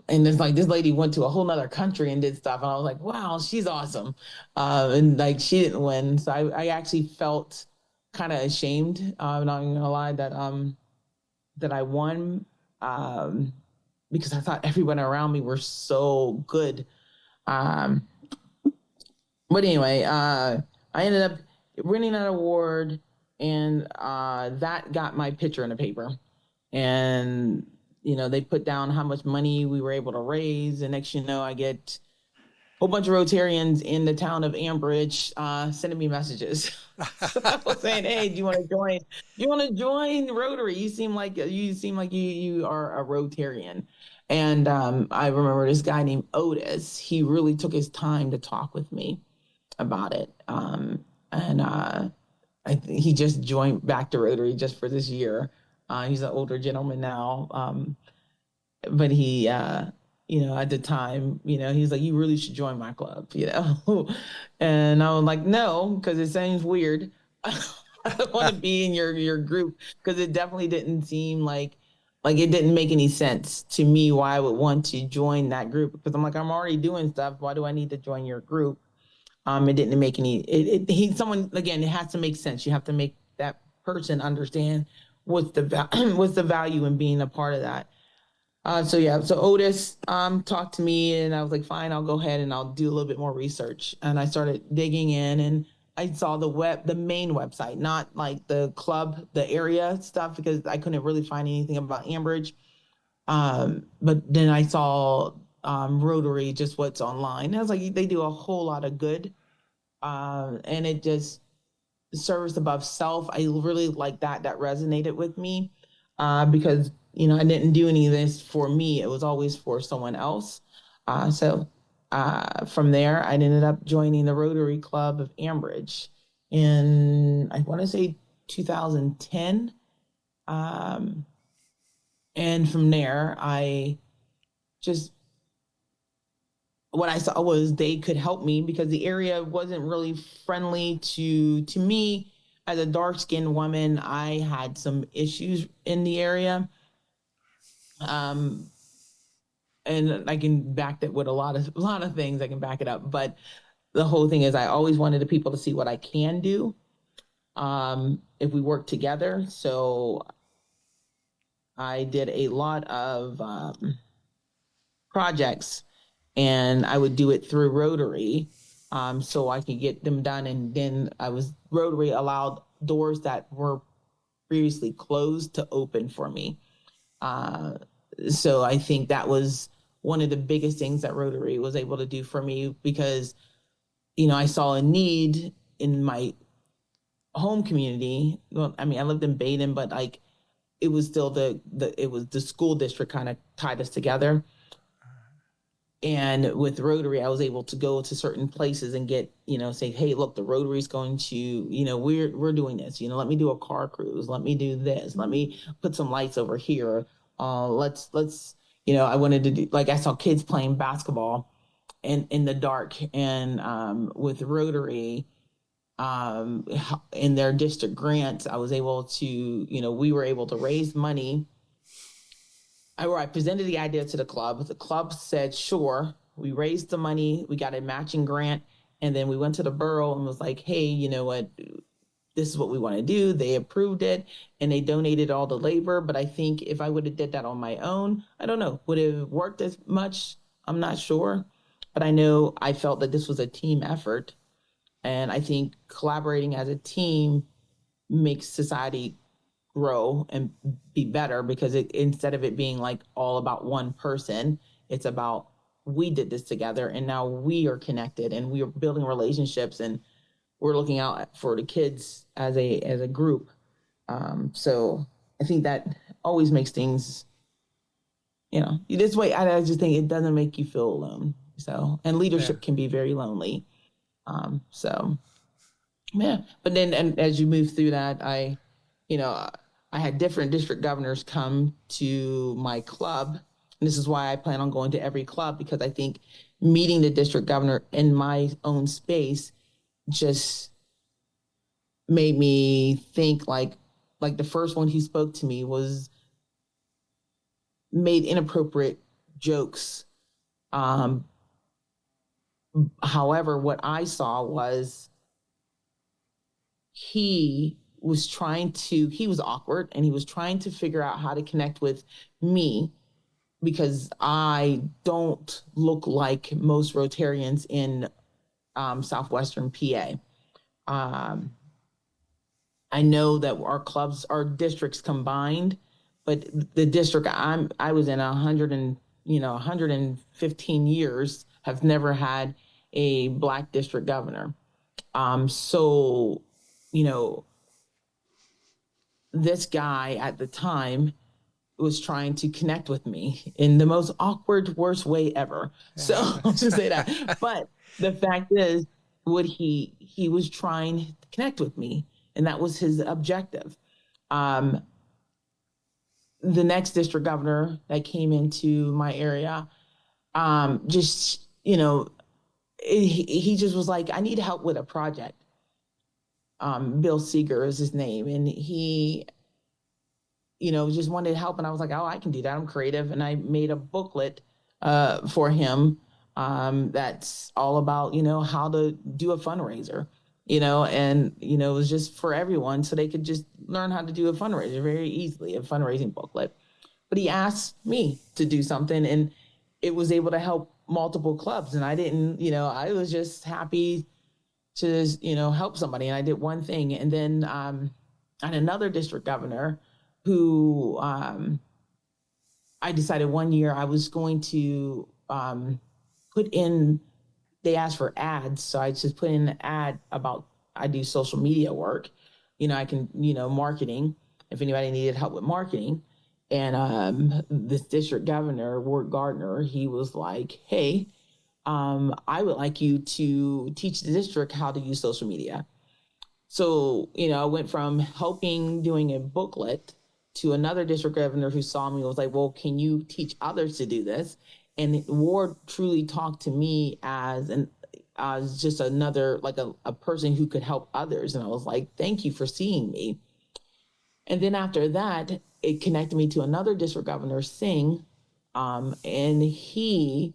and it's like this lady went to a whole nother country and did stuff, and I was like, wow, she's awesome. And like she didn't win, so I actually felt kind of ashamed. I'm not gonna lie that I won, because I thought everyone around me were so good. Um, but anyway, I ended up winning that award, and that got my picture in the paper. And they put down how much money we were able to raise, and next I get a whole bunch of Rotarians in the town of Ambridge sending me messages. So I was saying, "Hey, do you want to join? Do you want to join Rotary? You seem like you are a Rotarian." And I remember this guy named Otis. He really took his time to talk with me about it. And he just joined back to Rotary just for this year. He's an older gentleman now, but he, at the time, he's like, "You really should join my club," And I was like, "No, because it seems weird. I don't want to be in your group," because it definitely didn't seem like it didn't make any sense to me why I would want to join that group, because I'm like, I'm already doing stuff. Why do I need to join your group? It didn't make any. Someone again. It has to make sense. You have to make that person understand what's the value in being a part of that. So Otis talked to me, and I was like, fine, I'll go ahead and I'll do a little bit more research. And I started digging in, and I saw the main website, not like the club, the area stuff, because I couldn't really find anything about Ambridge. But then I saw Rotary, just what's online. And I was like, they do a whole lot of good. And it just service above self. I really like that. That resonated with me because, I didn't do any of this for me. It was always for someone else. So from there, I ended up joining the Rotary Club of Ambridge in, I want to say 2010. And from there, I just what I saw was they could help me because the area wasn't really friendly to me. As a dark-skinned woman, I had some issues in the area. And I can back that with a lot of things. I can back it up. But the whole thing is I always wanted the people to see what I can do if we work together. So I did a lot of projects, and I would do it through Rotary, so I could get them done. And then Rotary allowed doors that were previously closed to open for me. So I think that was one of the biggest things that Rotary was able to do for me, because, I saw a need in my home community. Well, I mean, I lived in Baden, but like it was still the school district kind of tied us together. And with Rotary, I was able to go to certain places and get, say, hey, look, the Rotary's going to, we're doing this, let me do a car cruise. Let me do this. Let me put some lights over here. Let's, I wanted to do, like, I saw kids playing basketball in the dark, and with Rotary, in their district grants, I was able to, we were able to raise money. I presented the idea to the club. The club said, sure. We raised the money. We got a matching grant. And then we went to the borough and was like, hey, you know what? This is what we want to do. They approved it and they donated all the labor. But I think if I would have did that on my own, I don't know, would it have worked as much? I'm not sure. But I know I felt that this was a team effort. And I think collaborating as a team makes society grow and be better, because instead of it being like all about one person, it's about we did this together and now we are connected and we are building relationships and we're looking out for the kids as a group. So I think that always makes things, this way. I just think it doesn't make you feel alone. So, and leadership can be very lonely. So yeah, but then, and as you move through that, I had different district governors come to my club. And this is why I plan on going to every club, because I think meeting the district governor in my own space just made me think like the first one who spoke to me made inappropriate jokes. However, what I saw was he was awkward and he was trying to figure out how to connect with me, because I don't look like most Rotarians in Southwestern PA. I know that our districts combined, but the district I was in 115 years have never had a Black district governor. So, this guy at the time was trying to connect with me in the most awkward, worst way ever. So I'll just say that. But the fact is, he was trying to connect with me, and that was his objective. The next district governor that came into my area, he just was like, I need help with a project. Bill Seeger is his name. And he, just wanted help. And I was like, oh, I can do that. I'm creative. And I made a booklet for him that's all about, how to do a fundraiser, and, it was just for everyone. So they could just learn how to do a fundraiser very easily, a fundraising booklet. But he asked me to do something, and it was able to help multiple clubs. And I didn't, I was just happy to, help somebody. And I did one thing. And then I had another district governor who I decided one year I was going to put in, they asked for ads. So I just put in an ad about, I do social media work. I can, marketing, if anybody needed help with marketing. And this district governor, Ward Gardner, he was like, hey, I would like you to teach the district how to use social media. So, I went from doing a booklet to another district governor who saw me and was like, well, can you teach others to do this? And Ward truly talked to me as just another, like a person who could help others. And I was like, thank you for seeing me. And then after that, it connected me to another district governor, Singh. And he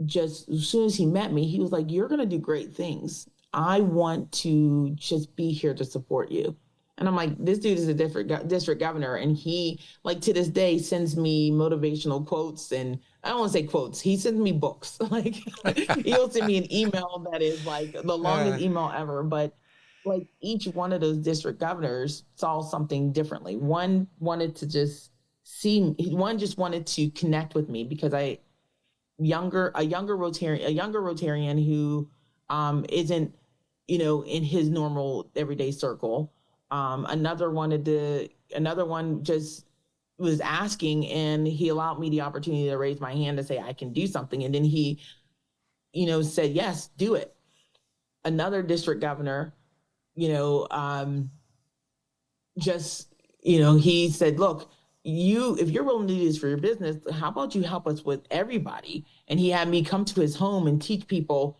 just, as soon as he met me, he was like, you're going to do great things. I want to just be here to support you. And I'm like, this dude is a different district governor. And he, like, to this day, sends me motivational quotes. And I don't want to say quotes, he sends me books. Like, he'll send me an email that is like the longest email ever. But like, each one of those district governors saw something differently. One wanted to just one just wanted to connect with me because a younger Rotarian who isn't, in his normal everyday circle. Another one just was asking, and he allowed me the opportunity to raise my hand to say I can do something. And then he, said, yes, do it. Another district governor, he said, look, if you're willing to do this for your business, how about you help us with everybody? And he had me come to his home and teach people.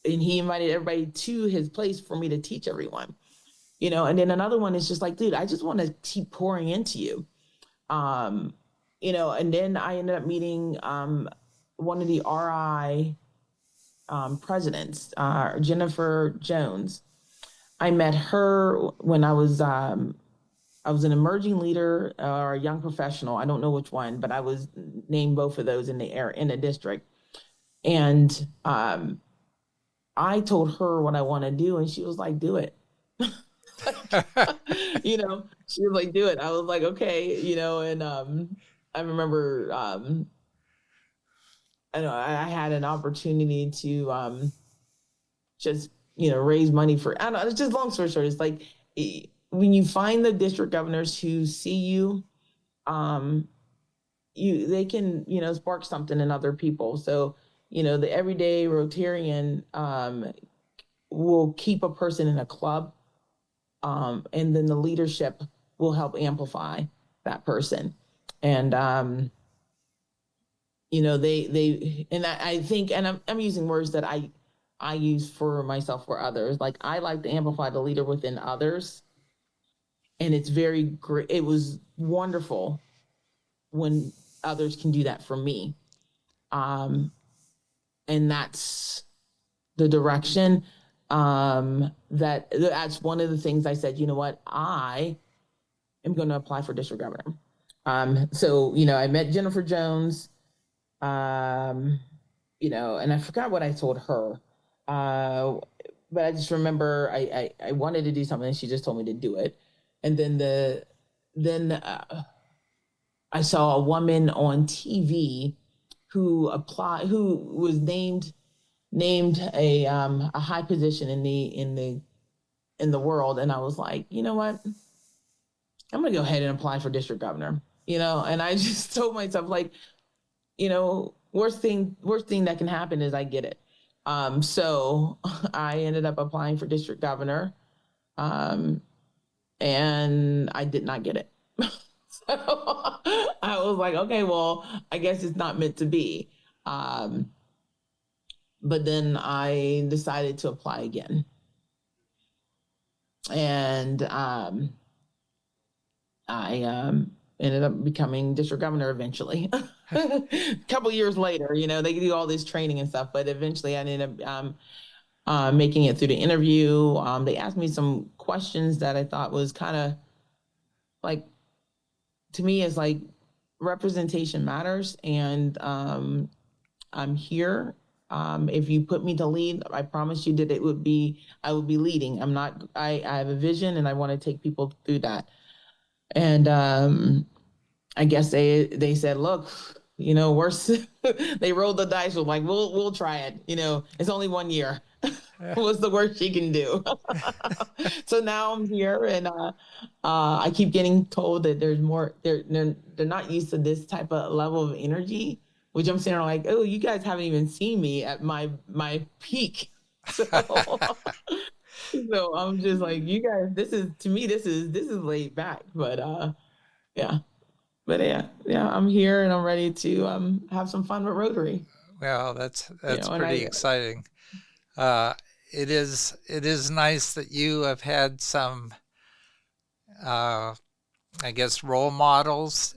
And he invited everybody to his place for me to teach everyone, and then another one is just like, dude, I just want to keep pouring into you. And then I ended up meeting one of the RI presidents, Jennifer Jones. I met her when I was an emerging leader or a young professional. I don't know which one, but I was named both of those in the district. And I told her what I want to do, and she was like, do it. She was like, do it. I was like, okay, and I remember I had an opportunity to just raise money for, I don't know, it's just long story short. It's like when you find the district governors who see you, they can spark something in other people. So the everyday Rotarian will keep a person in a club. And then the leadership will help amplify that person. And, I think, and I'm using words that I use for myself, for others. Like, I like to amplify the leader within others. And it's very great. It was wonderful when others can do that for me. And that's the direction. That's one of the things I said, you know what, I am going to apply for district governor. So, I met Jennifer Jones, and I forgot what I told her. But I just remember I wanted to do something, and she just told me to do it. And then I saw a woman on TV who was named a high position in the world. And I was like, you know what? I'm going to go ahead and apply for district governor, and I just told myself, like, worst thing that can happen is I get it. So I ended up applying for district governor, and I did not get it. So I was like, okay, well, I guess it's not meant to be. But then I decided to apply again. And I ended up becoming district governor eventually. A couple years later, they do all this training and stuff, but eventually I ended up making it through the interview. They asked me some questions that I thought was kind of like, to me, is like, representation matters. And I'm here. If you put me to lead, I promise you that I would be leading. I have a vision, and I want to take people through that. And I guess they said, look, worse. They rolled the dice. We're like, we'll try it. It's only 1 year. What's the worst she can do? So now I'm here, and I keep getting told that there's more. They're not used to this type of level of energy, which I'm saying, like, oh, you guys haven't even seen me at my peak. So, so I'm just like, you guys, this is laid back, but yeah. But yeah, I'm here and I'm ready to have some fun with Rotary. Well, You that's know, and pretty exciting. Uh, it is nice that you have had some, uh, I guess, role models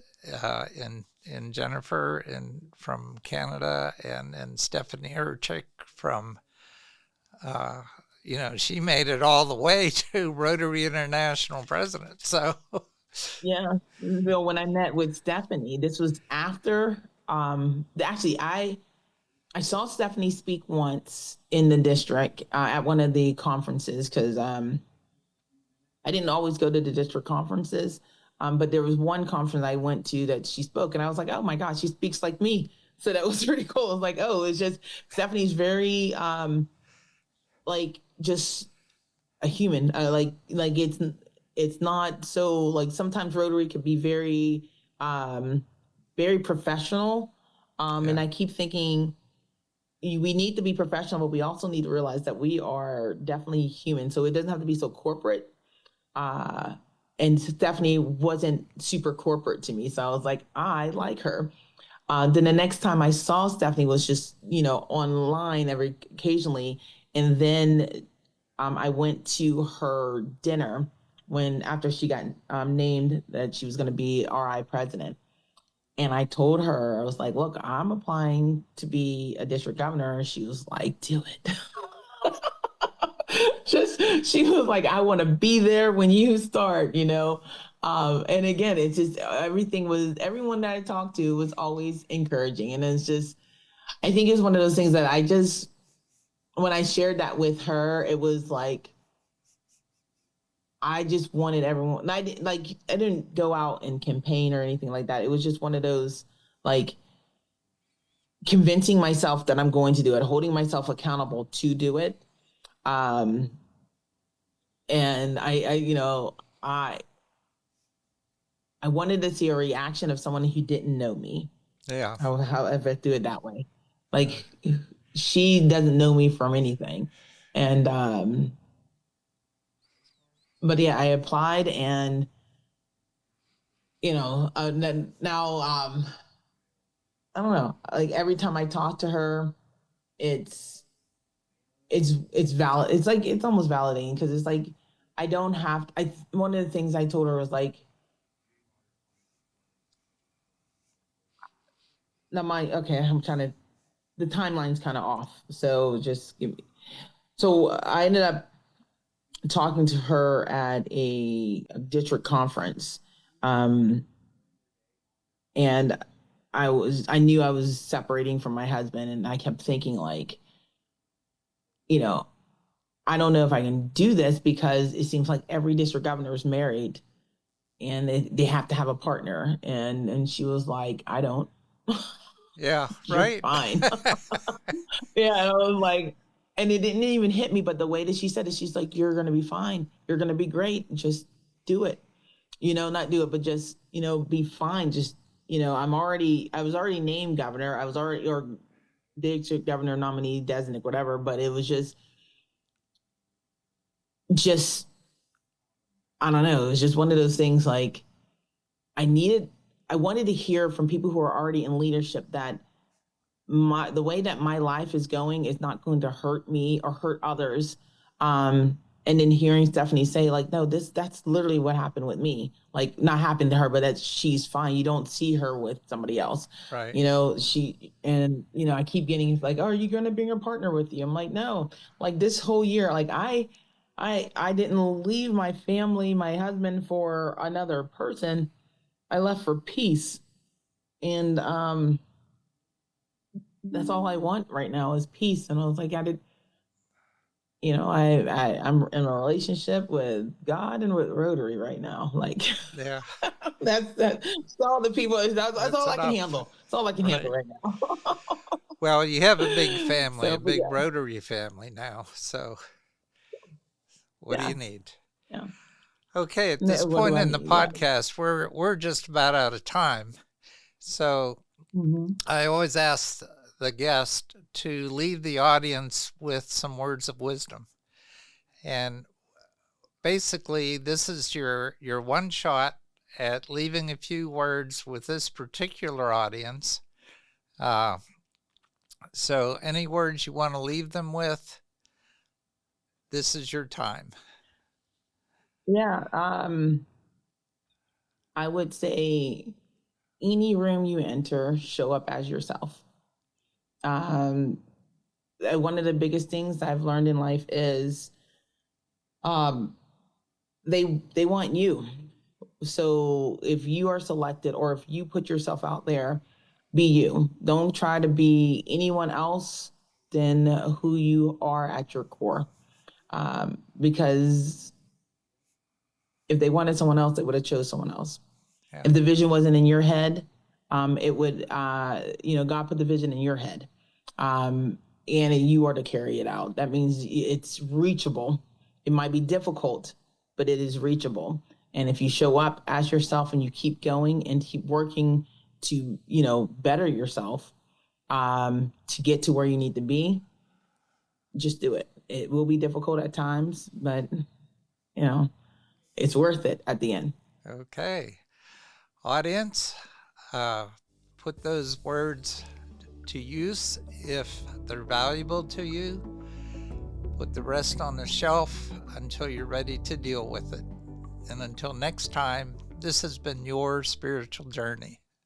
in Jennifer and from Canada, and Stephanie Urchik from, uh, she made it all the way to Rotary International president. So yeah, Bill, when I met with Stephanie, this was after actually I saw Stephanie speak once in the district at one of the conferences because I didn't always go to the district conferences, but there was one conference I went to that she spoke, and I was like, oh my gosh, she speaks like me. So that was pretty cool. I was like, oh, it's just Stephanie's very like just a human. Like it's not so like sometimes Rotary could be um, very professional, and yeah, I keep thinking we need to be professional, but we also need to realize that we are definitely human. So it doesn't have to be so corporate. Uh, and Stephanie wasn't super corporate to me. So I was like, I like her. Then the next time I saw Stephanie was just, online every occasionally. And then I went to her dinner when after she got named that she was going to be RI president. And I told her, I was like, look, I'm applying to be a district governor. And she was like, do it. Just, she was like, I want to be there when you start, you know? And again, it's just everyone that I talked to was always encouraging. And it's just, I think it's one of those things that when I shared that with her, it was like, I just wanted everyone. I didn't go out and campaign or anything like that. It was just one of those like convincing myself that I'm going to do it, holding myself accountable to do it. Um, and I I wanted to see a reaction of someone who didn't know me. yeah, However, do it that way. Like uh, she doesn't know me from anything, and but yeah, I applied and then now I don't know. Like every time I talk to her, it's it's valid. It's like it's almost validating because it's like I don't have. I one of the things I told her was like, now my okay, I'm trying to. The timeline's kind of off, so just give me. So I ended up talking to her at a district conference, um, and I knew I was separating from my husband, and I kept thinking like, you know, I don't know if I can do this because it seems like every district governor is married and they have to have a partner. And she was like, I don't. yeah, You're right. fine. Yeah, and I was like, and it didn't even hit me, but the way that she said it, she's like, you're gonna be fine. You're gonna be great. Just do it. Not do it, but just, be fine. Just, I was already named governor. I was already or district governor nominee designate, whatever, but it was just I don't know. It was just one of those things like I needed I wanted to hear from people who are already in leadership that the way that my life is going is not going to hurt me or hurt others. And then hearing Stephanie say, like, no, that's literally what happened with me. Like, not happened to her, but that she's fine. You don't see her with somebody else. Right. I keep getting like, oh, are you gonna bring a partner with you? I'm like, no, like this whole year, like I didn't leave my family, my husband for another person. I left for peace. And that's all I want right now is peace. And I was like, I did, I'm in a relationship with God and with Rotary right now. Like Yeah, that's all the people. That's that's all I can enough. handle. That's all I can handle Right. right now. Well, you have a big family, So, a but big yeah, Rotary family now. So what do yeah, you need? yeah. Okay, at this What do point I in the need? Yeah. podcast, we're just about out of time. So Mm-hmm. I always ask the guest to leave the audience with some words of wisdom. And basically, this is your one shot at leaving a few words with this particular audience. So any words you want to leave them with, this is your time. Yeah. I would say any room you enter, show up as yourself. One of the biggest things I've learned in life is they want you. So if you are selected or if you put yourself out there, be you. Don't try to be anyone else than who you are at your core. Because if they wanted someone else, they would have chose someone else. Yeah. If the vision wasn't in your head, it would, God put the vision in your head. And you are to carry it out. That means it's reachable. It might be difficult, but it is reachable. And if you show up as yourself and you keep going and keep working to, better yourself, to get to where you need to be, just do it. It will be difficult at times, but, it's worth it at the end. Okay. Audience, put those words to use if they're valuable to you. Put the rest on the shelf until you're ready to deal with it. And until next time, this has been your spiritual journey.